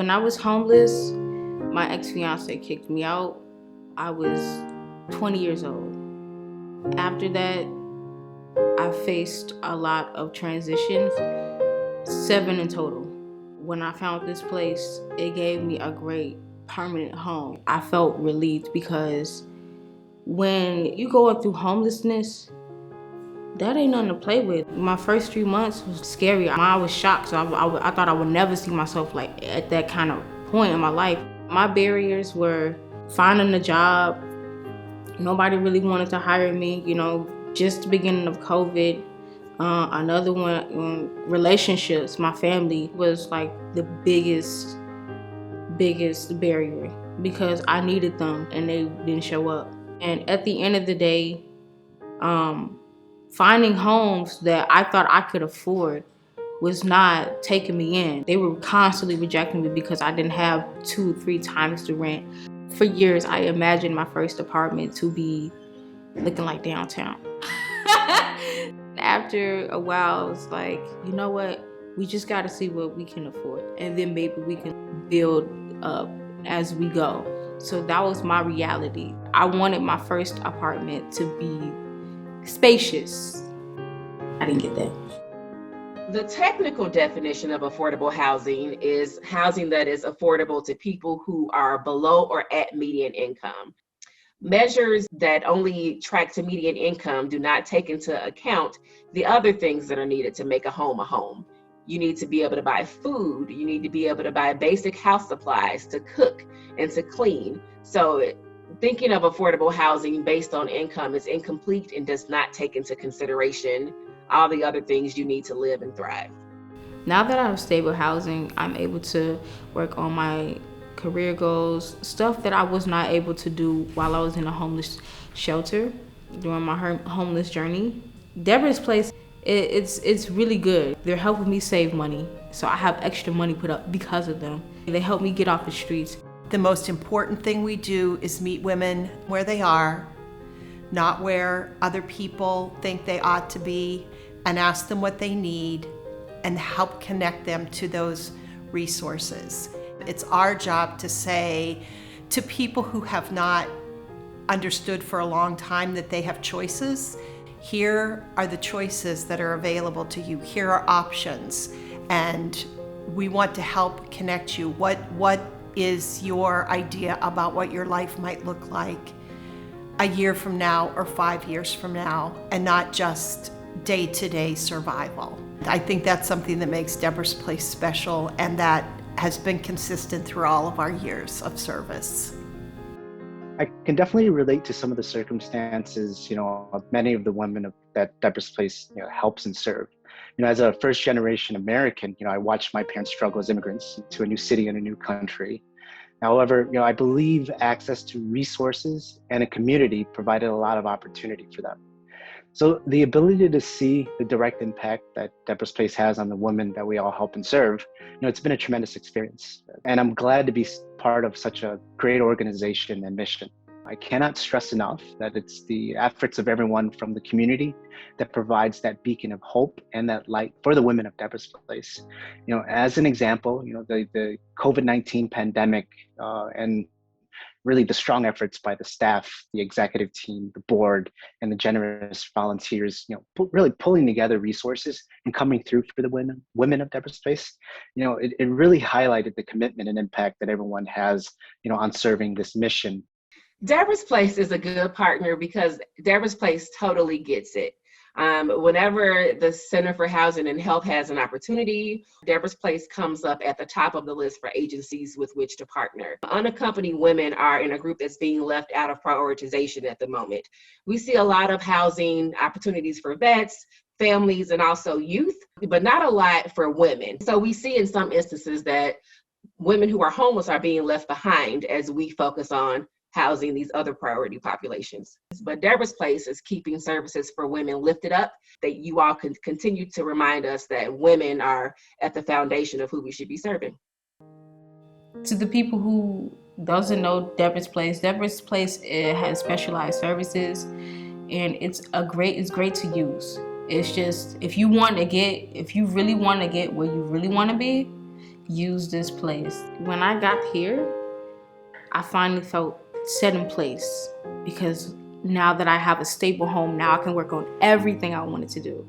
When I was homeless, my ex-fiance kicked me out. I was 20 years old. After that, I faced a lot of transitions, 7 in total. When I found this place, it gave me a great permanent home. I felt relieved because when you go through homelessness, that ain't nothing to play with. My first 3 months was scary. I was shocked, so I thought I would never see myself like at that kind of point in my life. My barriers were finding a job. Nobody really wanted to hire me, just the beginning of COVID. Another one, relationships. My family was like the biggest barrier because I needed them and they didn't show up. And at the end of the day, finding homes that I thought I could afford was not taking me in. They were constantly rejecting me because I didn't have 2-3 times the rent. For years, I imagined my first apartment to be looking like downtown. After a while, it's like, you know what? We just got to see what we can afford. And then maybe we can build up as we go. So that was my reality. I wanted my first apartment to be spacious. I didn't get that. The technical definition of affordable housing is housing that is affordable to people who are below or at median income. Measures that only track to median income do not take into account the other things that are needed to make a home a home. You need to be able to buy food. You need to be able to buy basic house supplies to cook and to clean. So thinking of affordable housing based on income is incomplete and does not take into consideration all the other things you need to live and thrive. Now that I have stable housing, I'm able to work on my career goals, stuff that I was not able to do while I was in a homeless shelter during my homeless journey. Deborah's Place, it's really good. They're helping me save money, so I have extra money put up because of them. They help me get off the streets. The most important thing we do is meet women where they are, not where other people think they ought to be, and ask them what they need and help connect them to those resources. It's our job to say to people who have not understood for a long time that they have choices, here are the choices that are available to you. Here are options, and we want to help connect you. What is your idea about what your life might look like a year from now or 5 years from now, and not just day-to-day survival. I think that's something that makes Deborah's Place special, and that has been consistent through all of our years of service. I can definitely relate to some of the circumstances, of many of the women that Deborah's Place, helps and serve. As a first-generation American, I watched my parents struggle as immigrants to a new city and a new country. However, I believe access to resources and a community provided a lot of opportunity for them. So the ability to see the direct impact that Deborah's Place has on the women that we all help and serve, it's been a tremendous experience. And I'm glad to be part of such a great organization and mission. I cannot stress enough that it's the efforts of everyone from the community that provides that beacon of hope and that light for the women of Deborah's Place. As an example, the COVID-19 pandemic and really the strong efforts by the staff, the executive team, the board, and the generous volunteers, really pulling together resources and coming through for the women of Deborah's Place. It really highlighted the commitment and impact that everyone has, on serving this mission. Deborah's Place is a good partner because Deborah's Place totally gets it. Whenever the Center for Housing and Health has an opportunity, Deborah's Place comes up at the top of the list for agencies with which to partner. Unaccompanied women are in a group that's being left out of prioritization at the moment. We see a lot of housing opportunities for vets, families, and also youth, but not a lot for women. So we see in some instances that women who are homeless are being left behind as we focus on housing these other priority populations. But Deborah's Place is keeping services for women lifted up, that you all can continue to remind us that women are at the foundation of who we should be serving. To the people who doesn't know Deborah's Place it has specialized services, and it's great to use. It's just if you really want to get where you really want to be, use this place. When I got here, I finally felt set in place because now that I have a stable home, now I can work on everything I wanted to do.